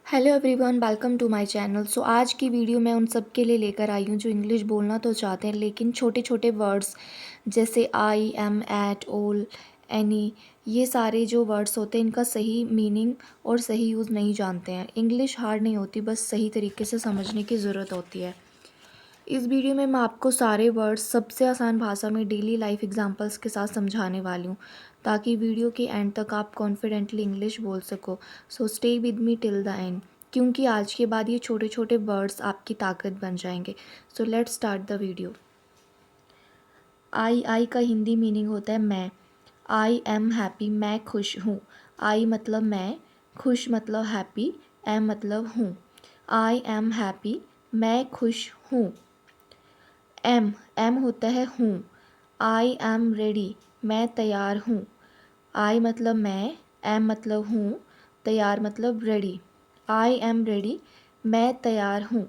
Hello everyone, welcome to my channel. आज की video मैं उन सब के लिए लेकर आई हूँ जो इंग्लिश बोलना तो चाहते हैं लेकिन छोटे छोटे वर्ड्स जैसे I am at all any, ये सारे जो वर्ड्स होते हैं इनका सही मीनिंग और सही यूज़ नहीं जानते हैं। इंग्लिश हार्ड नहीं होती, बस सही तरीके से समझने की ज़रूरत होती है। इस वीडियो में मैं आपको सारे वर्ड्स सबसे आसान भाषा में डेली लाइफ एग्जांपल्स के साथ समझाने वाली हूँ ताकि वीडियो के एंड तक आप कॉन्फिडेंटली इंग्लिश बोल सको। So stay with me till the end, क्योंकि आज के बाद ये छोटे छोटे वर्ड्स आपकी ताकत बन जाएंगे। So let's start the video. I का हिंदी मीनिंग होता है मैं। आई एम हैप्पी, मैं खुश हूँ। आई मतलब मैं, खुश मतलब हैप्पी, एम मतलब हूँ। आई एम हैप्पी, मैं खुश हूँ। एम होता है हूँ। आई एम रेडी, मैं तैयार हूँ। आई मतलब मैं, एम मतलब हूँ, तैयार मतलब रेडी। आई एम रेडी, मैं तैयार हूँ।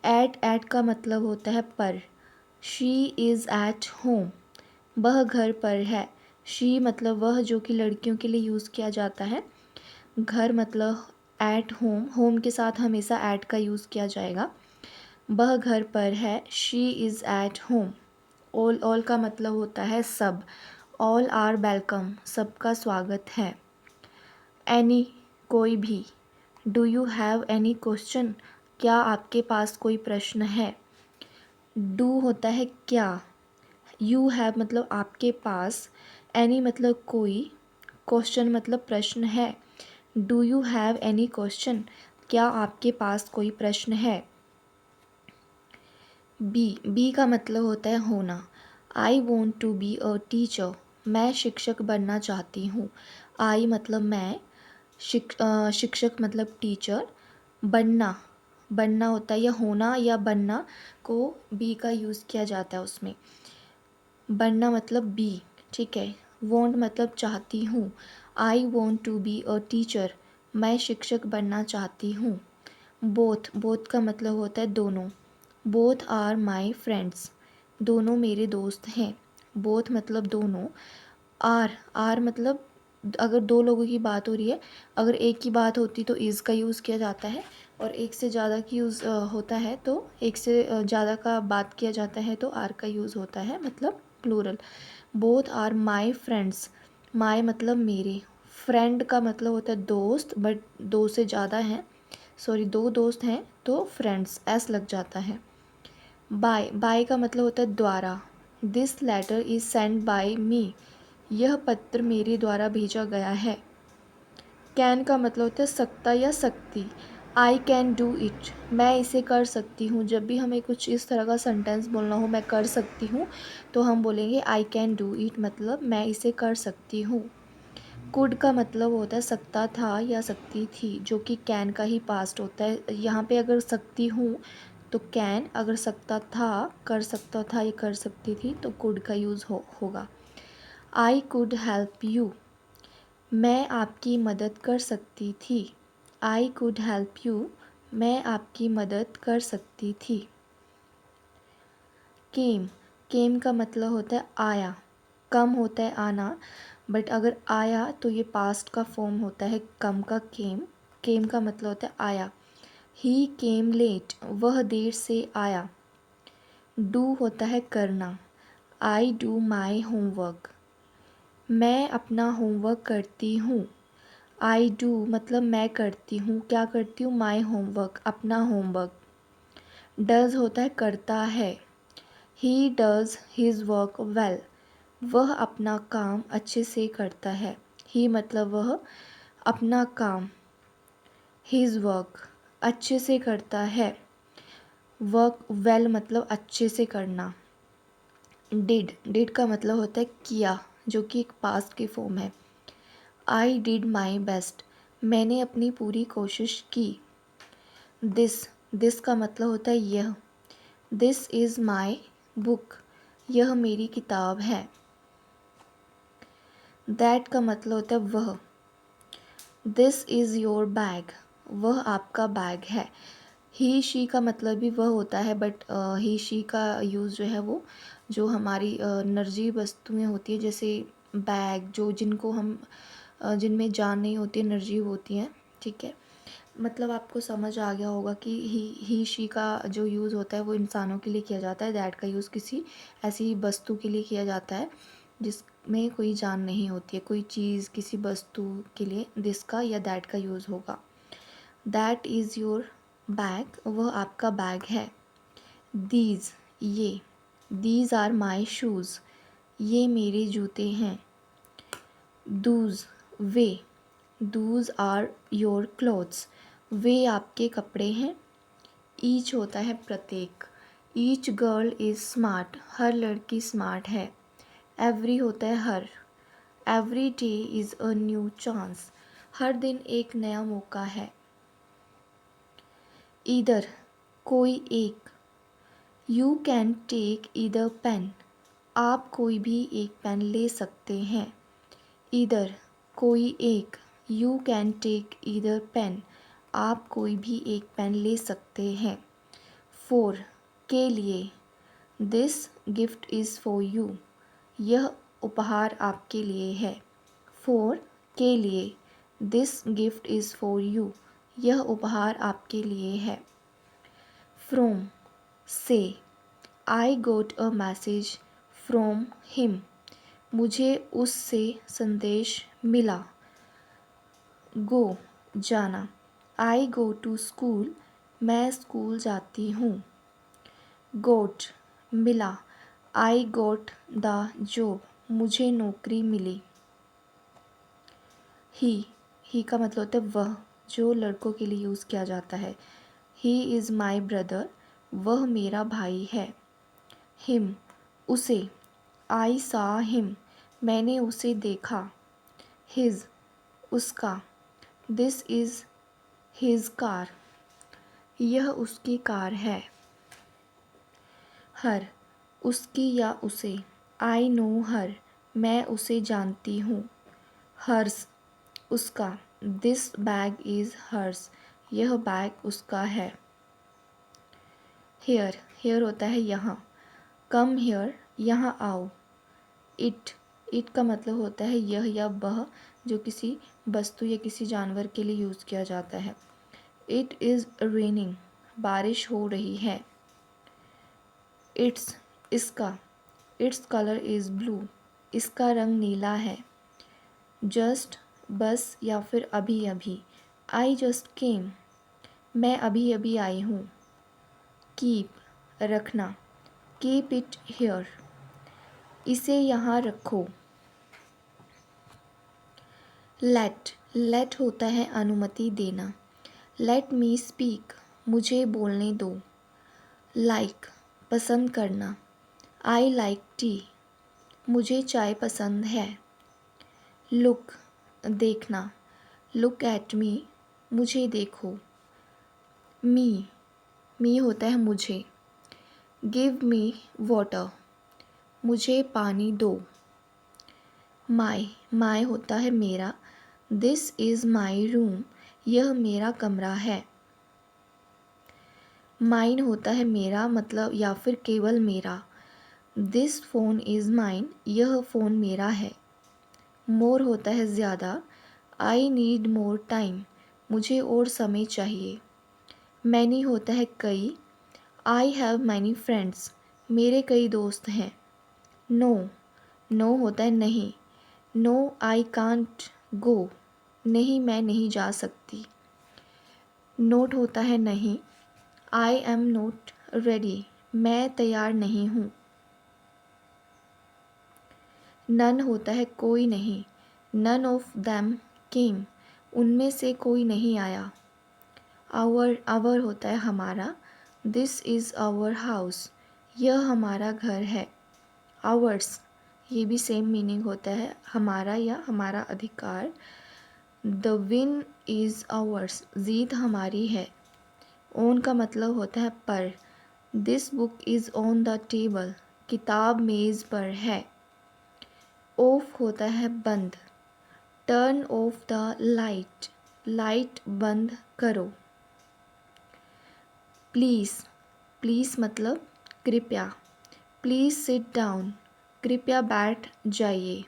एट का मतलब होता है पर। शी इज़ एट होम, वह घर पर है। शी मतलब वह, जो कि लड़कियों के लिए यूज़ किया जाता है। घर मतलब एट होम, होम के साथ हमेशा एट का यूज़ किया जाएगा। वह घर पर है। She is at home. All का मतलब होता है सब। ऑल आर वेलकम, सबका स्वागत है। एनी कोई भी। Do you have any question, क्या आपके पास कोई प्रश्न है। डू होता है क्या। यू हैव मतलब आपके पास। एनी मतलब कोई। क्वेश्चन मतलब प्रश्न है। Do you have any question, क्या आपके पास कोई प्रश्न है। बी का मतलब होता है होना। I want to be a teacher, मैं शिक्षक बनना चाहती हूँ। आई मतलब मैं, शिक्षक मतलब टीचर। बनना, बनना होता है, या होना या बनना को बी का यूज़ किया जाता है उसमें। बनना मतलब बी, ठीक है। वॉन्ट मतलब चाहती हूँ। I want to be a teacher, मैं शिक्षक बनना चाहती हूँ। बोथ का मतलब होता है दोनों। बोथ आर माई फ्रेंड्स, दोनों मेरे दोस्त हैं। बोथ मतलब दोनों। आर मतलब अगर दो लोगों की बात हो रही है, अगर एक की बात होती तो इज़ का यूज़ किया जाता है, और एक से ज़्यादा की यूज़ होता है तो एक से ज़्यादा का बात किया जाता है तो आर का यूज़ होता है, मतलब plural. Both are my friends, my मतलब मेरे, फ्रेंड का मतलब होता है दोस्त, बट दो से ज़्यादा हैं, सॉरी दो दोस्त हैं तो फ्रेंड्स एस लग जाता है। बाय का मतलब होता है द्वारा। This letter is send by me, यह पत्र मेरे द्वारा भेजा गया है। कैन का मतलब होता है सकता या सकती। आई कैन डू इट, मैं इसे कर सकती हूँ। जब भी हमें कुछ इस तरह का सेंटेंस बोलना हो, मैं कर सकती हूँ, तो हम बोलेंगे आई कैन डू इट, मतलब मैं इसे कर सकती हूँ। कुड का मतलब होता है सकता था या सकती थी, जो कि कैन का ही पास्ट होता है। यहाँ पे अगर सकती हूँ तो कैन, अगर सकता था, कर सकता था या कर सकती थी, तो कुड का यूज़ होगा। आई कुड हेल्प यू, मैं आपकी मदद कर सकती थी। आई कुड हेल्प यू, मैं आपकी मदद कर सकती थी। केम का मतलब होता है आया। कम होता है आना, बट अगर आया तो ये पास्ट का फॉर्म होता है कम का केम। केम का मतलब होता है आया। ही केम लेट, वह देर से आया। डू होता है करना। आई डू माई होमवर्क, मैं अपना होमवर्क करती हूँ। आई डू मतलब मैं करती हूँ, क्या करती हूँ, माई होमवर्क, अपना होमवर्क। डज होता है करता है। He does his work well, वह अपना काम अच्छे से करता है। ही मतलब वह, अपना काम, हिज वर्क अच्छे से करता है। वर्क वेल मतलब अच्छे से करना। डिड का मतलब होता है किया, जो कि एक पास्ट की फॉर्म है। आई डिड माई बेस्ट, मैंने अपनी पूरी कोशिश की। दिस का मतलब होता है यह। दिस इज़ माई बुक, यह मेरी किताब है। दैट का मतलब होता है वह। दिस इज़ योर बैग, वह आपका बैग है। ही शी का मतलब भी वह होता है, बट ही शी का यूज़ जो है वो जो हमारी निर्जीव वस्तुएं होती है, जैसे बैग, जो जिनको हम जिनमें जान नहीं होती है, निर्जीव होती हैं, ठीक है। मतलब आपको समझ आ गया होगा कि ही शी का जो यूज़ होता है वो इंसानों के लिए किया जाता है, दैट का यूज़ किसी ऐसी वस्तु के लिए किया जाता है जिसमें कोई जान नहीं होती है, कोई चीज़ किसी वस्तु के लिए दिस का या दैट का यूज़ होगा। दैट इज़ योर बैग, वह आपका बैग है। दीज, ये। दीज आर माई शूज़, ये मेरे जूते हैं। दूज, वे। दूज आर योर क्लोथ्स, वे आपके कपड़े हैं। ईच होता है प्रत्येक। ईच गर्ल इज़ स्मार्ट, हर लड़की स्मार्ट है। एवरी होता है हर। Every day is a new chance, हर दिन एक नया मौका है। ईदर, कोई एक। You can take either pen, आप कोई भी एक पेन ले सकते हैं। ईदर, कोई एक। You can take either pen, आप कोई भी एक पेन ले सकते हैं। फॉर, के लिए। This gift is for you, यह उपहार आपके लिए है। फॉर, के लिए। This gift is for you, यह उपहार आपके लिए है। फ्रॉम, से। आई गोट अ मैसेज फ्रॉम हिम, मुझे उससे संदेश मिला। गो, जाना। आई गो टू स्कूल, मैं स्कूल जाती हूँ। गोट, मिला। आई गोट द जॉब, मुझे नौकरी मिली। ही का मतलब होता है वह, जो लड़कों के लिए यूज़ किया जाता है। ही इज़ माई ब्रदर, वह मेरा भाई है। हिम, उसे। आई सा हिम, मैंने उसे देखा। हिज, उसका। दिस इज़ हिज कार, यह उसकी कार है। हर, उसकी या उसे। आई नो हर, मैं उसे जानती हूँ। हर्स, उसका। दिस बैग इज़ हर्स, यह बैग उसका है। हेयर, हेयर होता है यहाँ। कम हेयर, यहाँ आओ। इट का मतलब होता है यह या वह, जो किसी वस्तु या किसी जानवर के लिए यूज़ किया जाता है। इट इज़ रेनिंग, बारिश हो रही है। इट्स, इसका। इट्स कलर इज़ ब्लू, इसका रंग नीला है। जस्ट, बस या फिर अभी अभी। आई जस्ट केम, मैं अभी अभी आई हूँ। कीप, रखना। कीप इट हियर, इसे यहाँ रखो। लेट होता है अनुमति देना। लेट मी स्पीक, मुझे बोलने दो। लाइक, पसंद करना। आई लाइक टी, मुझे चाय पसंद है। लुक, देखना। लुक एट मी, मुझे देखो। मी होता है मुझे। गिव मी वाटर, मुझे पानी दो। माई होता है मेरा। दिस इज़ माई रूम, यह मेरा कमरा है। माइन होता है मेरा, मतलब या फिर केवल मेरा। दिस फ़ोन इज़ माइन, यह फ़ोन मेरा है। मोर होता है ज़्यादा। आई नीड मोर टाइम, मुझे और समय चाहिए। मैनी होता है कई। आई हैव मैनी फ्रेंड्स, मेरे कई दोस्त हैं। नो होता है नहीं। नो आई कांट गो, नहीं मैं नहीं जा सकती। नोट होता है नहीं। आई एम नोट रेडी, मैं तैयार नहीं हूँ। नन होता है कोई नहीं। नन ऑफ देम केम, उनमें से कोई नहीं आया। आवर होता है हमारा। दिस इज़ आवर हाउस, यह हमारा घर है। आवर्स, ये भी सेम मीनिंग होता है, हमारा या हमारा अधिकार। द विन इज़ आवर्स, जीत हमारी है। ऑन का मतलब होता है पर। This book is on the table, किताब मेज़ पर है। ऑफ होता है बंद। Turn off the light, light बंद करो। प्लीज़ मतलब कृपया। प्लीज़ सिट डाउन, कृपया बैठ जाइए।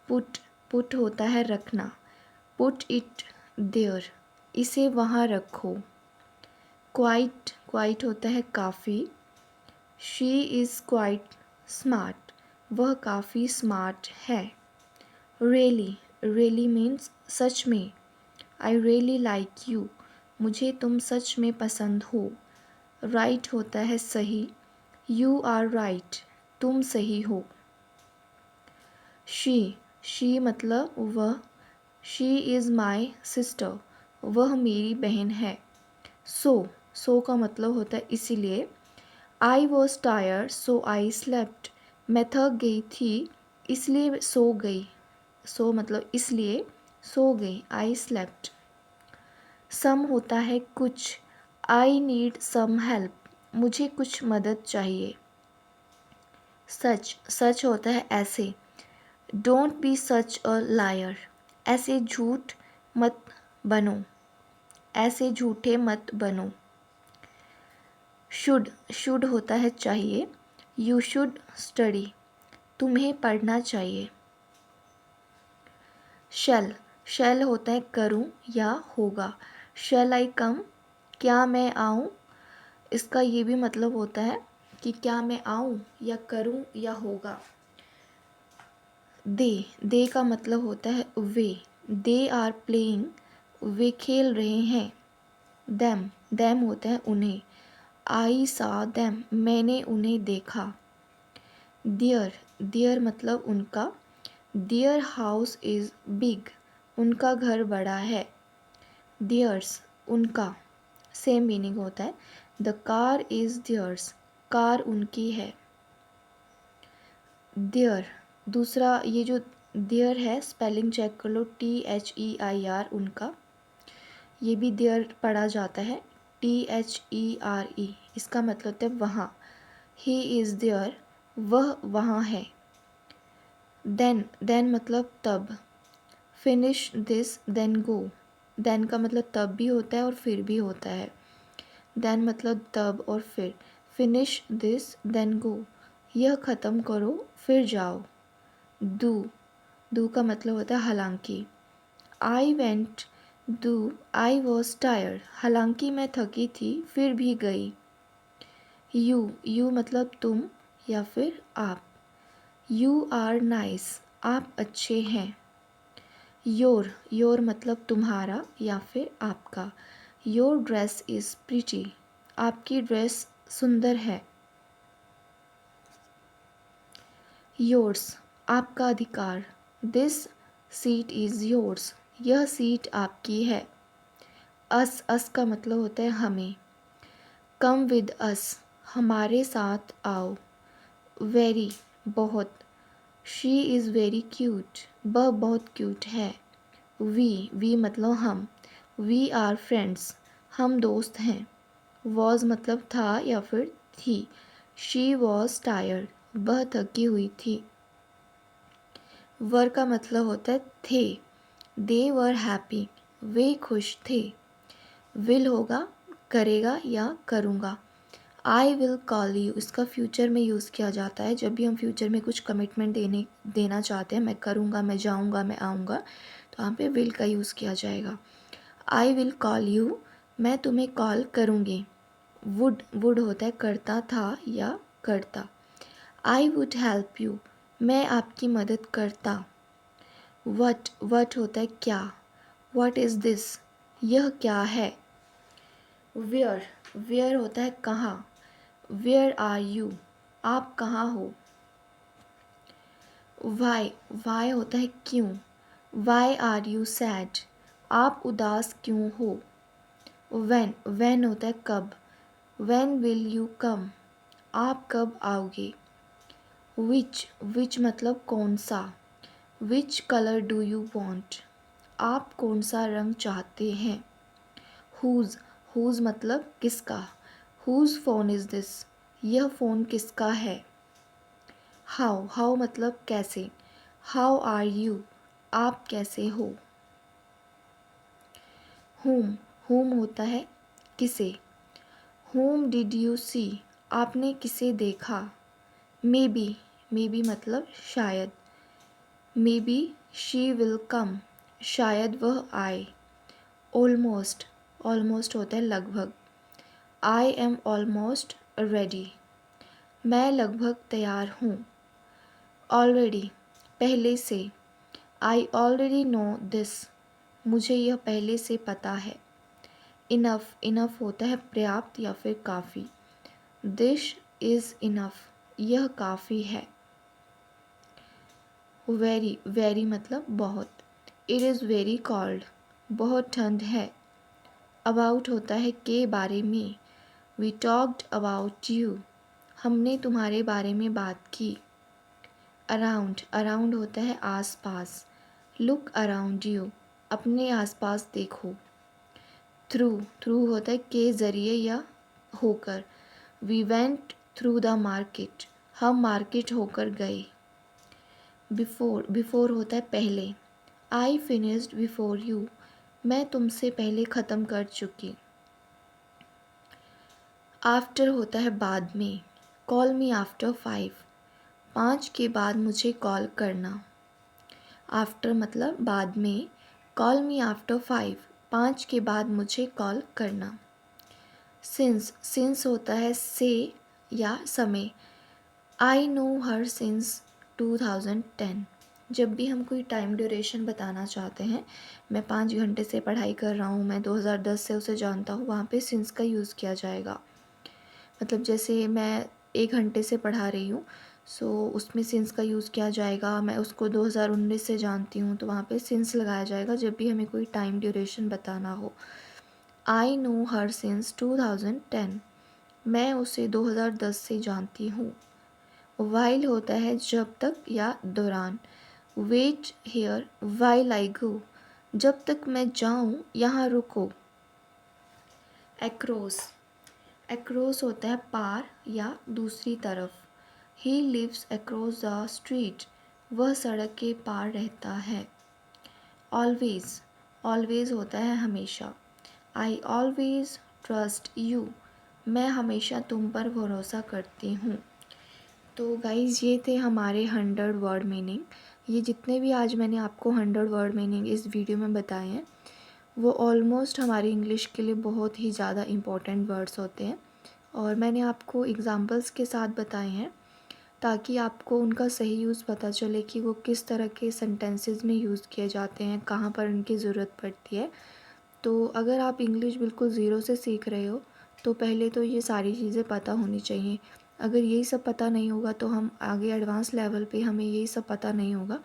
पुट होता है रखना। पुट इट देयर, इसे वहाँ रखो। क्वाइट, क्वाइट होता है काफ़ी। शी इज़ क्वाइट स्मार्ट, वह काफ़ी स्मार्ट है। रियली, रियली मीन्स सच में। आई रियली लाइक यू, मुझे तुम सच में पसंद हो। राइट होता है सही। यू आर राइट, तुम सही हो। शी मतलब वह। शी इज़ माई सिस्टर, वह मेरी बहन है। सो का मतलब होता है इसीलिए। I was tired so I slept, मैं थक गई थी इसलिए सो गई। सो मतलब इसलिए सो गई, आई स्लेप्ट। सम होता है कुछ। आई नीड सम हेल्प, मुझे कुछ मदद चाहिए। सच होता है ऐसे। Don't be such a liar, ऐसे झूठ मत बनो, ऐसे झूठे मत बनो। शुड होता है चाहिए। यू शुड स्टडी, तुम्हें पढ़ना चाहिए। शैल होता है करूं या होगा। शैल आई कम, क्या मैं आऊं। इसका ये भी मतलब होता है कि क्या मैं आऊं या करूं या होगा। दे का मतलब होता है वे। दे आर प्लेइंग, वे खेल रहे हैं। देम होता है उन्हें। आई सा देम, मैंने उन्हें देखा। देयर मतलब उनका। देयर हाउस इज़ बिग, उनका घर बड़ा है। देयर्स उनका, सेम मीनिंग होता है। The car is theirs, car उनकी है। देयर, दूसरा ये जो देयर है स्पेलिंग चेक कर लो, THEIR उनका, ये भी देयर पढ़ा जाता है, THERE। इसका मतलब होता है वहाँ। ही इज़ देयर, वह वहाँ है। देन मतलब तब। Finish this then go, then का मतलब तब भी होता है और फिर भी होता है। देन मतलब तब और फिर। फिनिश दिस देन गो, यह ख़त्म करो फिर जाओ। डू का मतलब होता है हालांकि। I went do I was tired, हालांकि मैं थकी थी फिर भी गई। यू मतलब तुम या फिर आप। यू आर नाइस, आप अच्छे हैं। योर मतलब तुम्हारा या फिर आपका। योर ड्रेस इज़ प्रिटी, आपकी ड्रेस सुंदर है। योर्स, आपका अधिकार। दिस सीट इज़ योर्स, यह सीट आपकी है। अस का मतलब होता है हमें। कम विद अस, हमारे साथ आओ। वेरी, बहुत। शी इज़ वेरी क्यूट, वह बहुत क्यूट है। वी मतलब हम। वी आर फ्रेंड्स, हम दोस्त हैं। वॉज मतलब था या फिर थी। शी वॉज टायर्ड, वह थकी हुई थी। वर का मतलब होता है थे। दे वर हैप्पी, वे खुश थे। विल होगा करेगा या करूँगा। आई विल कॉल यू, इसका फ्यूचर में यूज़ किया जाता है जब भी हम फ्यूचर में कुछ कमिटमेंट देना चाहते हैं। मैं करूँगा, मैं जाऊँगा, मैं आऊँगा, तो यहाँ पे विल का यूज़ किया जाएगा। आई विल कॉल यू, मैं तुम्हें कॉल करूँगी। वुड होता है करता था या करता। आई वुड हेल्प यू, मैं आपकी मदद करता। वट होता है क्या। वट इज़ दिस, यह क्या है। वेयर होता है कहाँ। वेयर आर यू, आप कहाँ हो। वाई होता है क्यों। वाई आर यू सैड, आप उदास क्यों हो। वेन होता है कब। वेन विल यू कम, आप कब आओगे। विच मतलब कौन सा। Which colour do you want, आप कौन सा रंग चाहते हैं। हुज़ मतलब किसका। हुज़ फ़ोन इज़ दिस, यह फ़ोन किसका है। हाउ मतलब कैसे। हाउ आर यू, आप कैसे हो। होम होता है किसे। होम डिड यू सी, आपने किसे देखा। मे बी मतलब शायद। May be she will come, शायद वह आए। ऑलमोस्ट, ऑलमोस्ट होता है लगभग। आई एम ऑलमोस्ट रेडी, मैं लगभग तैयार हूँ। ऑलरेडी, पहले से। आई ऑलरेडी नो दिस, मुझे यह पहले से पता है। इनफ, इनफ होता है पर्याप्त या फिर काफ़ी। दिस इज़ इनफ, यह काफ़ी है। वेरी, वेरी मतलब बहुत। इट इज़ वेरी कोल्ड, बहुत ठंड है। अबाउट होता है के बारे में। वी टॉक्ड अबाउट यू, हमने तुम्हारे बारे में बात की। अराउंड, अराउंड होता है आस पास। लुक अराउंड यू, अपने आसपास देखो। थ्रू, थ्रू होता है के ज़रिए या होकर। We went through the market, हम मार्केट होकर गए। बिफोर, बिफोर होता है पहले। आई फिनिश्ड बिफोर यू, मैं तुमसे पहले ख़त्म कर चुकी। आफ्टर होता है बाद में। कॉल मी आफ्टर 5, 5 के बाद मुझे कॉल करना। आफ्टर मतलब बाद में। कॉल मी आफ्टर 5, 5 के बाद मुझे कॉल करना। सिंस, सिंस होता है से या समय। आई नो हर सिंस 2010, जब भी हम कोई टाइम ड्यूरेशन बताना चाहते हैं, मैं 5 घंटे से पढ़ाई कर रहा हूँ, मैं 2010 से उसे जानता हूँ, वहाँ पे सिंस का यूज़ किया जाएगा। मतलब जैसे मैं 1 घंटे से पढ़ा रही हूँ, सो उसमें सिंस का यूज़ किया जाएगा। मैं उसको 2019 से जानती हूँ, तो वहाँ पे सिंस लगाया जाएगा जब भी हमें कोई टाइम ड्यूरेशन बताना हो। आई नो हर सिंस 2010, मैं उसे 2010 से जानती हूँ। वाइल होता है जब तक या दौरान। वेट हेयर वाइल आई गो, जब तक मैं जाऊँ यहाँ रुको। एक्रोस, एक्रोस होता है पार या दूसरी तरफ। He lives across the street, वह सड़क के पार रहता है। ऑलवेज़, ऑलवेज़ होता है हमेशा। आई ऑलवेज़ ट्रस्ट यू, मैं हमेशा तुम पर भरोसा करती हूँ। तो गाइज़ ये थे हमारे 100 वर्ड मीनिंग। ये जितने भी आज मैंने आपको 100 वर्ड मीनिंग इस वीडियो में बताए हैं, वो ऑलमोस्ट हमारी इंग्लिश के लिए बहुत ही ज़्यादा इम्पॉर्टेंट वर्ड्स होते हैं, और मैंने आपको एग्ज़ाम्पल्स के साथ बताए हैं ताकि आपको उनका सही यूज़ पता चले कि वो किस तरह के सेंटेंसेस में यूज़ किए जाते हैं, कहाँ पर उनकी ज़रूरत पड़ती है। तो अगर आप इंग्लिश बिल्कुल ज़ीरो से सीख रहे हो, तो पहले तो ये सारी चीज़ें पता होनी चाहिए। अगर यही सब पता नहीं होगा तो हम आगे एडवांस लेवल पे हमें यही सब पता नहीं होगा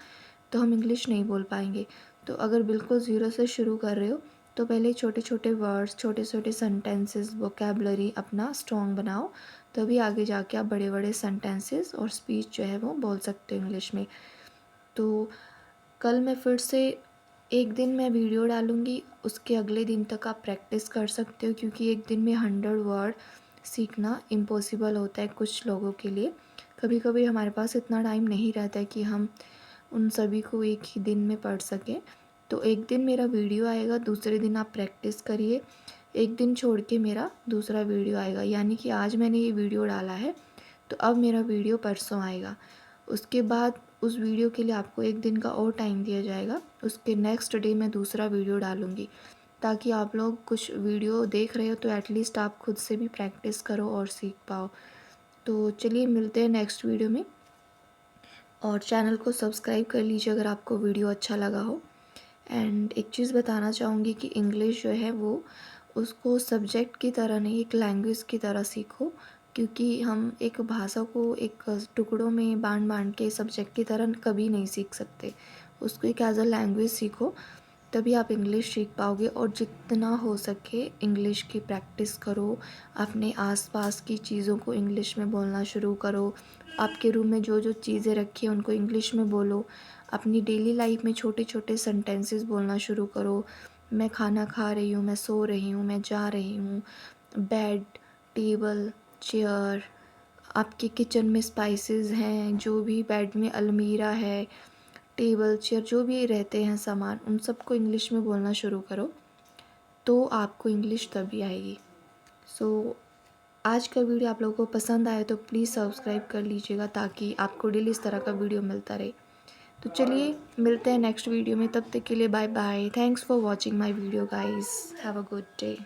तो हम इंग्लिश नहीं बोल पाएंगे। तो अगर बिल्कुल ज़ीरो से शुरू कर रहे हो तो पहले छोटे छोटे वर्ड्स, छोटे छोटे सेंटेंसेस, वोकेबलरी अपना स्ट्रॉन्ग बनाओ, तभी आगे जाके आप बड़े बड़े सेंटेंसेस और स्पीच जो है वो बोल सकते हो इंग्लिश में। तो कल मैं फिर से एक दिन मैं वीडियो डालूँगी, उसके अगले दिन तक आप प्रैक्टिस कर सकते हो, क्योंकि एक दिन में 100 वर्ड सीखना इम्पॉसिबल होता है कुछ लोगों के लिए। कभी कभी हमारे पास इतना टाइम नहीं रहता है कि हम उन सभी को एक ही दिन में पढ़ सकें। तो एक दिन मेरा वीडियो आएगा, दूसरे दिन आप प्रैक्टिस करिए, एक दिन छोड़ के मेरा दूसरा वीडियो आएगा। यानी कि आज मैंने ये वीडियो डाला है तो अब मेरा वीडियो परसों आएगा। उसके बाद उस वीडियो के लिए आपको एक दिन का और टाइम दिया जाएगा, उसके नेक्स्ट डे मैं दूसरा वीडियो डालूँगी, ताकि आप लोग कुछ वीडियो देख रहे हो तो एटलीस्ट आप खुद से भी प्रैक्टिस करो और सीख पाओ। तो चलिए मिलते हैं नेक्स्ट वीडियो में, और चैनल को सब्सक्राइब कर लीजिए अगर आपको वीडियो अच्छा लगा हो। एंड एक चीज़ बताना चाहूँगी कि इंग्लिश जो है वो उसको सब्जेक्ट की तरह नहीं, एक लैंग्वेज की तरह सीखो, क्योंकि हम एक भाषा को एक टुकड़ों में बांट बांट के सब्जेक्ट की तरह कभी नहीं सीख सकते। उसको एक एज अ लैंग्वेज सीखो, तभी आप इंग्लिश सीख पाओगे। और जितना हो सके इंग्लिश की प्रैक्टिस करो, अपने आसपास की चीज़ों को इंग्लिश में बोलना शुरू करो। आपके रूम में जो जो चीज़ें रखी हैं उनको इंग्लिश में बोलो। अपनी डेली लाइफ में छोटे छोटे सेंटेंसेस बोलना शुरू करो। मैं खाना खा रही हूँ, मैं सो रही हूँ, मैं जा रही हूँ। बेड, टेबल, चेयर, आपके किचन में स्पाइसेस हैं, जो भी बेड में अलमीरा है, टेबल, चेयर, जो भी रहते हैं सामान, उन सबको इंग्लिश में बोलना शुरू करो, तो आपको इंग्लिश तभी आएगी। सो आज का वीडियो आप लोगों को पसंद आए तो प्लीज़ सब्सक्राइब कर लीजिएगा, ताकि आपको डेली इस तरह का वीडियो मिलता रहे। तो चलिए मिलते हैं नेक्स्ट वीडियो में, तब तक के लिए bye bye. Thanks for watching my video guys, have a good day.